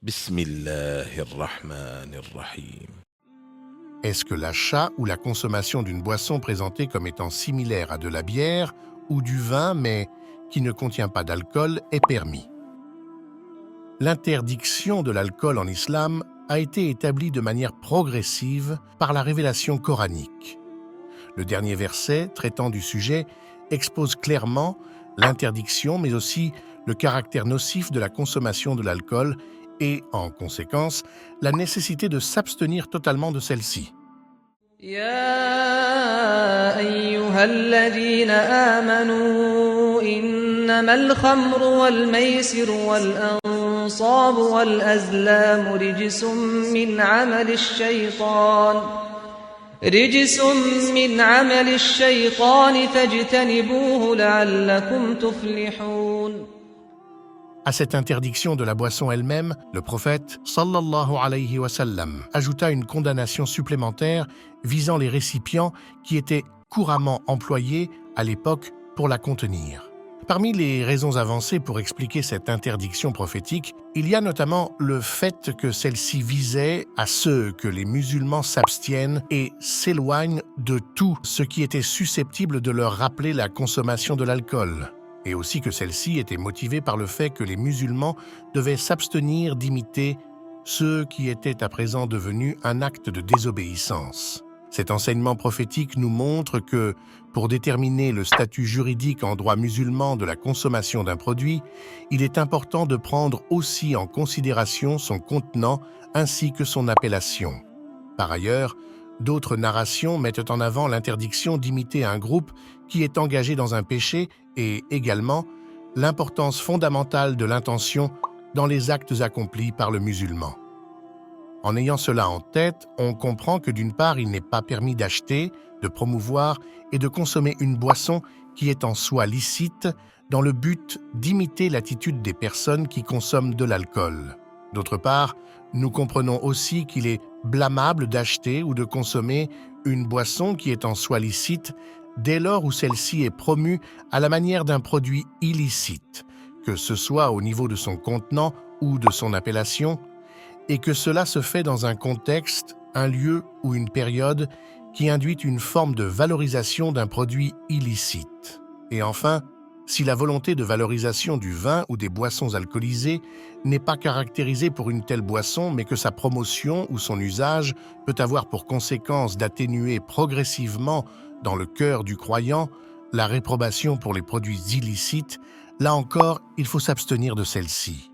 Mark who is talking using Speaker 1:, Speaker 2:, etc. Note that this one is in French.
Speaker 1: بسم الله الرحمن الرحيم.
Speaker 2: Est-ce que l'achat ou la consommation d'une boisson présentée comme étant similaire à de la bière ou du vin mais qui ne contient pas d'alcool est permis? L'interdiction de l'alcool en islam a été établie de manière progressive par la révélation coranique. Le dernier verset traitant du sujet expose clairement l'interdiction mais aussi le caractère nocif de la consommation de l'alcool et, en conséquence, la nécessité de s'abstenir totalement de celle-ci.
Speaker 3: يا أيها الذين آمنوا إنما الخمر والميسر والأنصاب والأزلام رجس من عمل الشيطان فاجتنبوه لعلكم تفلحون.
Speaker 2: À cette interdiction de la boisson elle-même, le prophète, sallallahu alayhi wa sallam, ajouta une condamnation supplémentaire visant les récipients qui étaient couramment employés à l'époque pour la contenir. Parmi les raisons avancées pour expliquer cette interdiction prophétique, il y a notamment le fait que celle-ci visait à ceux que les musulmans s'abstiennent et s'éloignent de tout ce qui était susceptible de leur rappeler la consommation de l'alcool, et aussi que celle-ci était motivée par le fait que les musulmans devaient s'abstenir d'imiter ce qui était à présent devenu un acte de désobéissance. Cet enseignement prophétique nous montre que, pour déterminer le statut juridique en droit musulman de la consommation d'un produit, il est important de prendre aussi en considération son contenant ainsi que son appellation. Par ailleurs, d'autres narrations mettent en avant l'interdiction d'imiter un groupe qui est engagé dans un péché et également l'importance fondamentale de l'intention dans les actes accomplis par le musulman. En ayant cela en tête, on comprend que d'une part, il n'est pas permis d'acheter, de promouvoir et de consommer une boisson qui est en soi licite dans le but d'imiter l'attitude des personnes qui consomment de l'alcool. D'autre part, nous comprenons aussi qu'il est blâmable d'acheter ou de consommer une boisson qui est en soi licite dès lors où celle-ci est promue à la manière d'un produit illicite, que ce soit au niveau de son contenant ou de son appellation, et que cela se fait dans un contexte, un lieu ou une période qui induit une forme de valorisation d'un produit illicite. Et enfin, si la volonté de valorisation du vin ou des boissons alcoolisées n'est pas caractérisée pour une telle boisson, mais que sa promotion ou son usage peut avoir pour conséquence d'atténuer progressivement dans le cœur du croyant la réprobation pour les produits illicites, là encore, il faut s'abstenir de celle-ci.